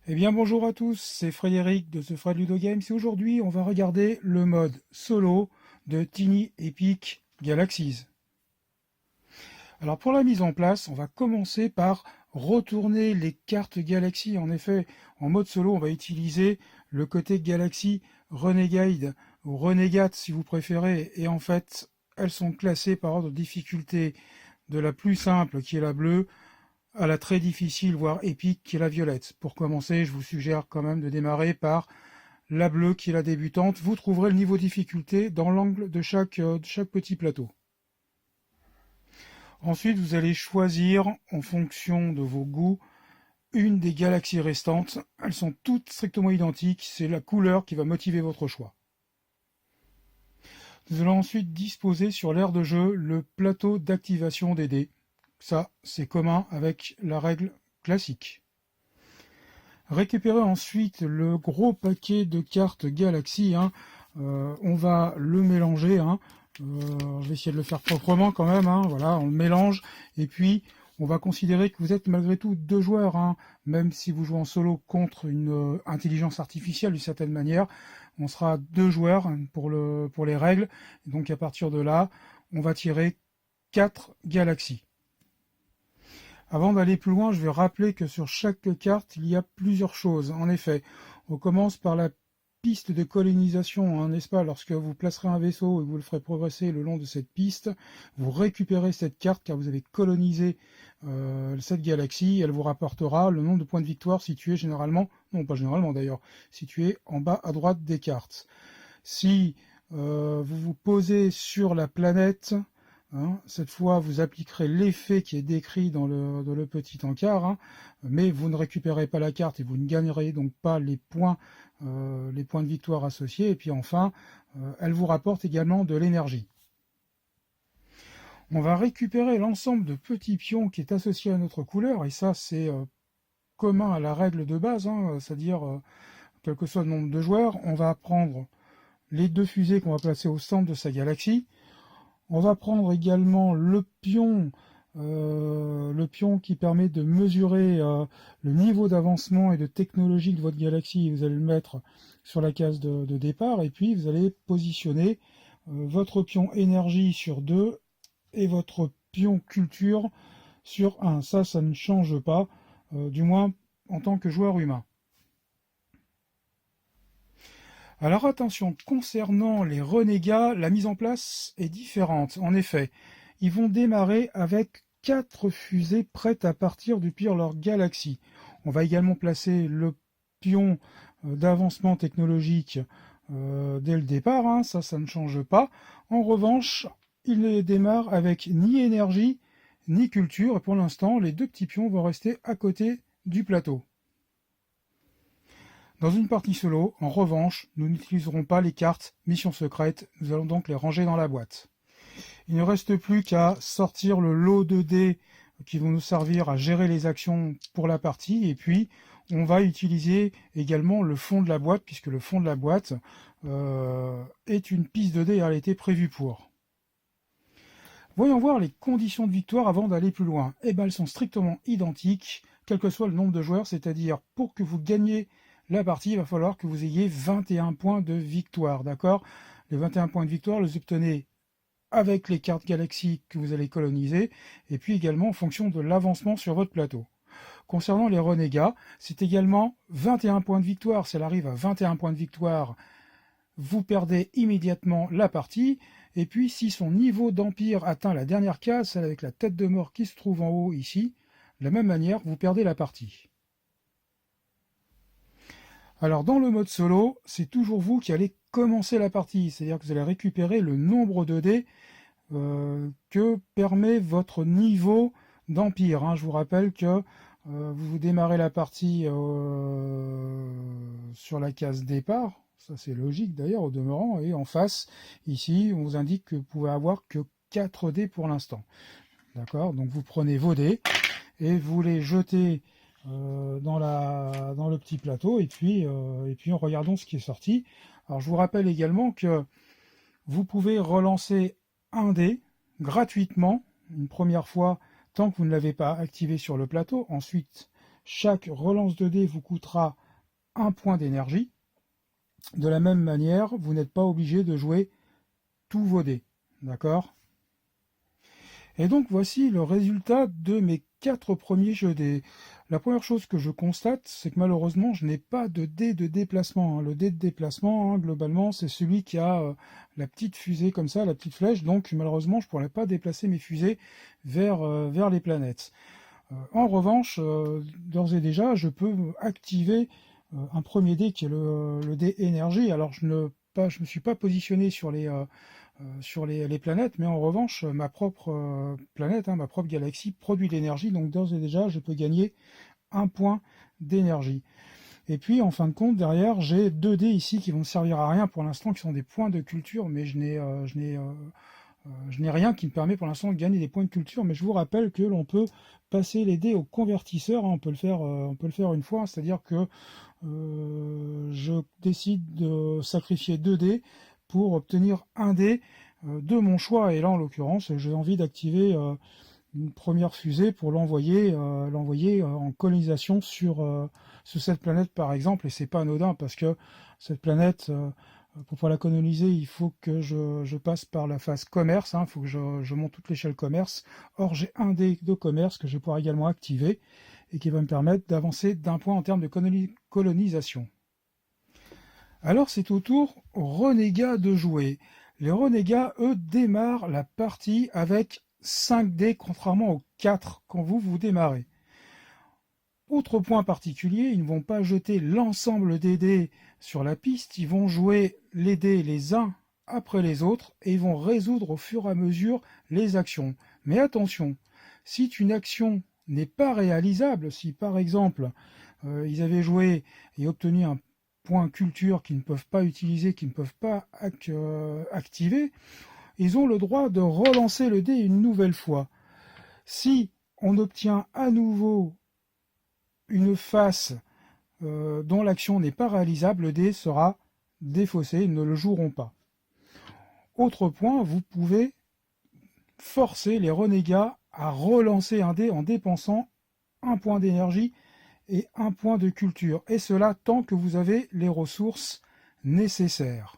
Eh bien bonjour à tous, c'est Frédéric de The Fred Ludo Games et aujourd'hui on va regarder le mode solo de Tiny Epic Galaxies. Alors pour la mise en place, on va commencer par retourner les cartes Galaxy. En effet, en mode solo, on va utiliser le côté Galaxy Renegade ou Renegade si vous préférez. Et en fait, elles sont classées par ordre de difficulté de la plus simple qui est la bleue à la très difficile, voire épique, qui est la violette. Pour commencer, je vous suggère quand même de démarrer par la bleue, qui est la débutante. Vous trouverez le niveau de difficulté dans l'angle de chaque petit plateau. Ensuite, vous allez choisir, en fonction de vos goûts, une des galaxies restantes. Elles sont toutes strictement identiques. C'est la couleur qui va motiver votre choix. Nous allons ensuite disposer sur l'aire de jeu le plateau d'activation des dés. Ça, c'est commun avec la règle classique. Récupérez ensuite le gros paquet de cartes Galaxy. On va le mélanger. Je vais essayer de le faire proprement quand même. Voilà, on le mélange. Et puis, on va considérer que vous êtes malgré tout deux joueurs. Même si vous jouez en solo contre une intelligence artificielle d'une certaine manière. On sera deux joueurs pour les règles. Et donc, à partir de là, on va tirer 4 galaxies. Avant d'aller plus loin, je vais rappeler que sur chaque carte, il y a plusieurs choses. En effet, on commence par la piste de colonisation, n'est-ce pas? Lorsque vous placerez un vaisseau et vous le ferez progresser le long de cette piste, vous récupérez cette carte car vous avez colonisé cette galaxie. Elle vous rapportera le nombre de points de victoire situés généralement, non pas généralement d'ailleurs, situés en bas à droite des cartes. Si vous vous posez sur la planète, cette fois, vous appliquerez l'effet qui est décrit dans le petit encart, mais vous ne récupérez pas la carte et vous ne gagnerez donc pas les points de victoire associés. Et puis enfin, elle vous rapporte également de l'énergie. On va récupérer l'ensemble de petits pions qui est associé à notre couleur, et ça c'est commun à la règle de base, c'est-à-dire quel que soit le nombre de joueurs. On va prendre les deux fusées qu'on va placer au centre de sa galaxie. On va prendre également le pion qui permet de mesurer le niveau d'avancement et de technologie de votre galaxie. Vous allez le mettre sur la case de départ et puis vous allez positionner votre pion énergie sur 2 et votre pion culture sur 1. Ça ne change pas, du moins en tant que joueur humain. Alors attention, concernant les renégats, la mise en place est différente. En effet, ils vont démarrer avec 4 fusées prêtes à partir depuis leur galaxie. On va également placer le pion d'avancement technologique dès le départ, ça ne change pas. En revanche, ils démarrent avec ni énergie ni culture, et pour l'instant, les deux petits pions vont rester à côté du plateau. Dans une partie solo, en revanche, nous n'utiliserons pas les cartes Mission Secrète, nous allons donc les ranger dans la boîte. Il ne reste plus qu'à sortir le lot de dés qui vont nous servir à gérer les actions pour la partie, et puis on va utiliser également le fond de la boîte, puisque le fond de la boîte est une piste de dés, elle a été prévue pour. Voyons voir les conditions de victoire avant d'aller plus loin. Eh bien, elles sont strictement identiques, quel que soit le nombre de joueurs, c'est-à-dire pour que vous gagniez la partie, il va falloir que vous ayez 21 points de victoire, d'accord? Les 21 points de victoire, les obtenez avec les cartes galaxies que vous allez coloniser, et puis également en fonction de l'avancement sur votre plateau. Concernant les renégats, c'est également 21 points de victoire. Si elle arrive à 21 points de victoire, vous perdez immédiatement la partie, et puis si son niveau d'empire atteint la dernière case, celle avec la tête de mort qui se trouve en haut ici, de la même manière, vous perdez la partie. Alors dans le mode solo, c'est toujours vous qui allez commencer la partie, c'est-à-dire que vous allez récupérer le nombre de dés que permet votre niveau d'empire. Je vous rappelle que vous démarrez la partie sur la case départ, ça c'est logique d'ailleurs au demeurant, et en face, ici, on vous indique que vous pouvez avoir que 4 dés pour l'instant. D'accord? Donc vous prenez vos dés et vous les jetez dans le petit plateau, et puis regardons ce qui est sorti. Alors je vous rappelle également que vous pouvez relancer un dé gratuitement une première fois tant que vous ne l'avez pas activé sur le plateau. Ensuite, chaque relance de dés vous coûtera 1 point d'énergie. De la même manière, vous n'êtes pas obligé de jouer tous vos dés. D'accord? Et donc voici le résultat de mes 4 premiers jeux de dés. La première chose que je constate, c'est que malheureusement, je n'ai pas de dé de déplacement. Le dé de déplacement, globalement, c'est celui qui a la petite fusée comme ça, la petite flèche. Donc malheureusement, je ne pourrais pas déplacer mes fusées vers les planètes. En revanche, d'ores et déjà, je peux activer un premier dé qui est le dé énergie. Alors je ne me suis pas positionné sur les planètes, mais en revanche, ma propre planète, ma propre galaxie produit de l'énergie, donc d'ores et déjà, je peux gagner 1 point d'énergie. Et puis, en fin de compte, derrière, j'ai 2 dés ici qui vont me servir à rien pour l'instant, qui sont des points de culture, mais je n'ai rien qui me permet pour l'instant de gagner des points de culture. Mais je vous rappelle que l'on peut passer les dés au convertisseur, on peut le faire une fois, c'est-à-dire que je décide de sacrifier 2 dés pour obtenir un dé de mon choix. Et là, en l'occurrence, j'ai envie d'activer une première fusée pour l'envoyer en colonisation sur cette planète, par exemple. Et c'est pas anodin parce que cette planète, pour pouvoir la coloniser, il faut que je passe par la phase commerce. Il faut que je monte toute l'échelle commerce. Or, j'ai un dé de commerce que je vais pouvoir également activer et qui va me permettre d'avancer d'1 point en termes de colonisation. Alors c'est au tour aux renégats de jouer. Les renégats, eux, démarrent la partie avec 5 dés, contrairement aux 4 quand vous démarrez. Autre point particulier, ils ne vont pas jeter l'ensemble des dés sur la piste, ils vont jouer les dés les uns après les autres et ils vont résoudre au fur et à mesure les actions. Mais attention, si une action n'est pas réalisable, si par exemple ils avaient joué et obtenu un point culture qu'ils ne peuvent pas utiliser, qu'ils ne peuvent pas activer, ils ont le droit de relancer le dé une nouvelle fois. Si on obtient à nouveau une face dont l'action n'est pas réalisable, le dé sera défaussé, ils ne le joueront pas. Autre point, vous pouvez forcer les renégats à relancer un dé en dépensant 1 point d'énergie et 1 point de culture, et cela tant que vous avez les ressources nécessaires.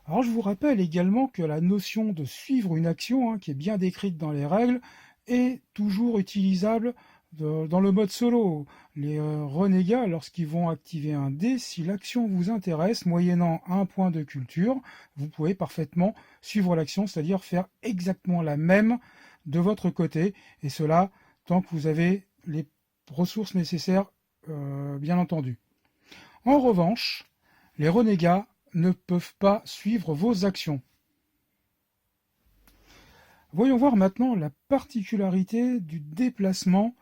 Alors je vous rappelle également que la notion de suivre une action, qui est bien décrite dans les règles, est toujours utilisable dans le mode solo. Les renégats, lorsqu'ils vont activer un dé, si l'action vous intéresse, moyennant 1 point de culture, vous pouvez parfaitement suivre l'action, c'est-à-dire faire exactement la même de votre côté, et cela tant que vous avez les ressources nécessaires, bien entendu. En revanche, les renégats ne peuvent pas suivre vos actions. Voyons voir maintenant la particularité du déplacement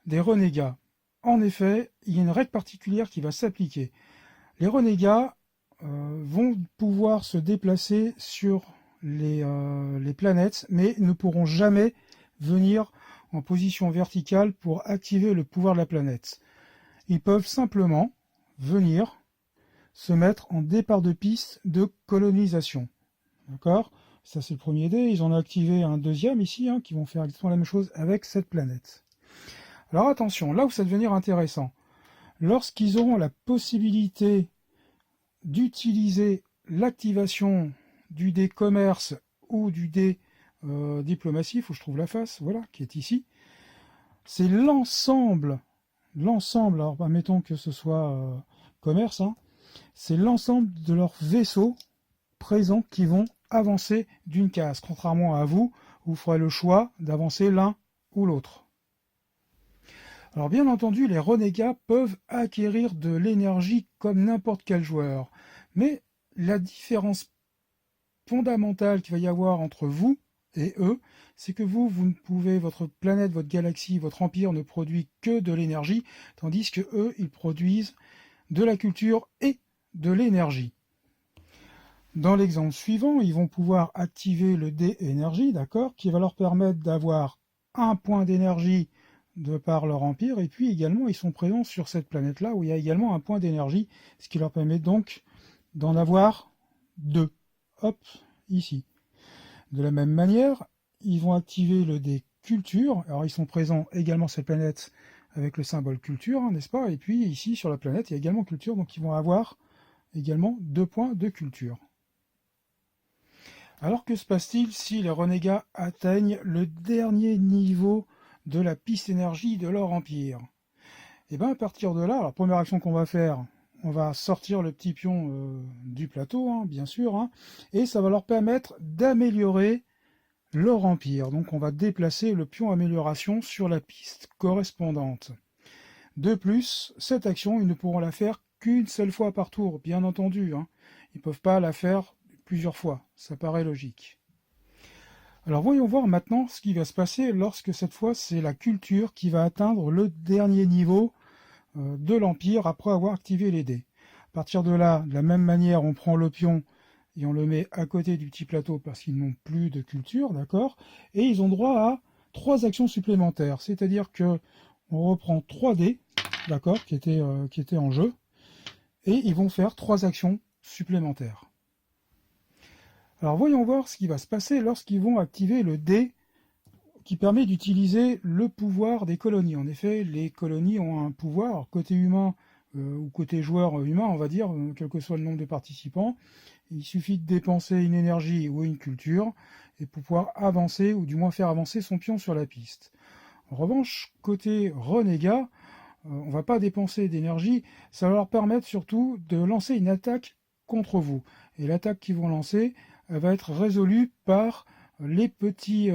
des renégats. En effet, il y a une règle particulière qui va s'appliquer. Les renégats vont pouvoir se déplacer sur les planètes, mais ne pourront jamais venir en position verticale pour activer le pouvoir de la planète. Ils peuvent simplement venir se mettre en départ de piste de colonisation. D'accord? Ça c'est le premier dé. Ils en ont activé un deuxième ici, qui vont faire exactement la même chose avec cette planète. Alors attention, là où ça va devenir intéressant, lorsqu'ils auront la possibilité d'utiliser l'activation du dé commerce ou du dé diplomatie, il faut que je trouve la face, voilà, qui est ici, c'est l'ensemble, alors admettons que ce soit commerce, c'est l'ensemble de leurs vaisseaux présents qui vont avancer d'une case, contrairement à vous, vous ferez le choix d'avancer l'un ou l'autre. Alors bien entendu, les renégats peuvent acquérir de l'énergie comme n'importe quel joueur, mais la différence fondamentale qu'il va y avoir entre vous et eux, c'est que vous ne pouvez, votre planète, votre galaxie, votre empire ne produit que de l'énergie, tandis que eux, ils produisent de la culture et de l'énergie. Dans l'exemple suivant, ils vont pouvoir activer le dé énergie, d'accord, qui va leur permettre d'avoir 1 point d'énergie de par leur empire, et puis également ils sont présents sur cette planète-là où il y a également un point d'énergie, ce qui leur permet donc d'en avoir 2. Hop, ici. De la même manière, ils vont activer le dé culture. Alors ils sont présents également sur cette planète avec le symbole culture, hein, n'est-ce pas? Et puis ici sur la planète, il y a également culture, donc ils vont avoir également 2 points de culture. Alors que se passe-t-il si les renégats atteignent le dernier niveau de la piste énergie de leur empire? Et bien à partir de là, la première action qu'on va faire, on va sortir le petit pion du plateau, hein, bien sûr, hein, et ça va leur permettre d'améliorer leur empire. Donc on va déplacer le pion amélioration sur la piste correspondante. De plus, cette action, ils ne pourront la faire qu'une seule fois par tour, bien entendu. Hein. Ils ne peuvent pas la faire plusieurs fois, ça paraît logique. Alors voyons voir maintenant ce qui va se passer lorsque cette fois c'est la culture qui va atteindre le dernier niveau de l'Empire après avoir activé les dés. À partir de là, de la même manière, on prend le pion et on le met à côté du petit plateau parce qu'ils n'ont plus de culture, d'accord? Et ils ont droit à 3 actions supplémentaires, c'est-à-dire que on reprend 3 dés, d'accord, qui étaient en jeu, et ils vont faire 3 actions supplémentaires. Alors voyons voir ce qui va se passer lorsqu'ils vont activer le dé qui permet d'utiliser le pouvoir des colonies. En effet, les colonies ont un pouvoir, côté humain ou côté joueur humain, on va dire, quel que soit le nombre de participants. Il suffit de dépenser une énergie ou une culture et pour pouvoir avancer, ou du moins faire avancer son pion sur la piste. En revanche, côté renégat, on ne va pas dépenser d'énergie, ça va leur permettre surtout de lancer une attaque contre vous. Et l'attaque qu'ils vont lancer, elle va être résolue par les petits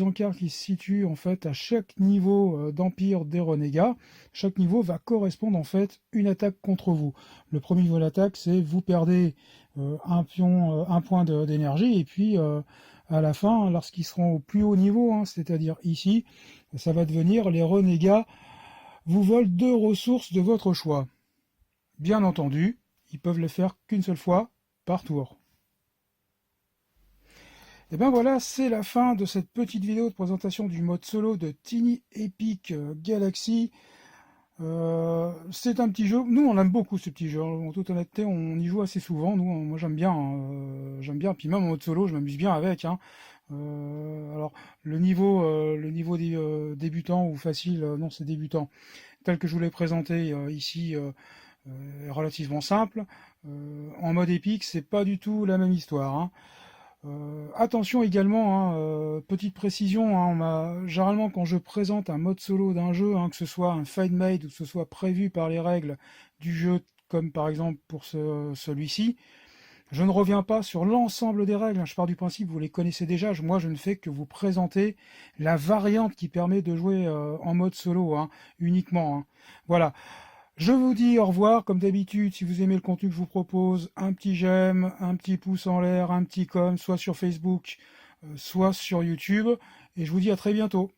encarts qui se situent en fait à chaque niveau d'empire des renégats. Chaque niveau va correspondre en fait une attaque contre vous. Le premier niveau d'attaque, c'est vous perdez un point d'énergie, et puis à la fin, lorsqu'ils seront au plus haut niveau, hein, c'est-à-dire ici, ça va devenir les renégats vous volent 2 ressources de votre choix. Bien entendu, ils peuvent le faire qu'une seule fois par tour. Et bien voilà, c'est la fin de cette petite vidéo de présentation du mode solo de Tiny Epic Galaxy. C'est un petit jeu, nous on aime beaucoup ce petit jeu, en toute honnêteté on y joue assez souvent, moi j'aime bien, puis même en mode solo je m'amuse bien avec. Hein. Alors le niveau débutant ou facile, non c'est débutant, tel que je vous l'ai présenté ici, est relativement simple. En mode épique c'est pas du tout la même histoire. Hein. Attention également, hein, petite précision, hein, généralement quand je présente un mode solo d'un jeu, hein, que ce soit un FineMade ou que ce soit prévu par les règles du jeu, comme par exemple pour celui-ci, je ne reviens pas sur l'ensemble des règles, hein, je pars du principe que vous les connaissez déjà, moi je ne fais que vous présenter la variante qui permet de jouer en mode solo, hein, uniquement. Hein. Voilà. Je vous dis au revoir, comme d'habitude, si vous aimez le contenu que je vous propose, un petit j'aime, un petit pouce en l'air, un petit com, soit sur Facebook, soit sur YouTube, et je vous dis à très bientôt.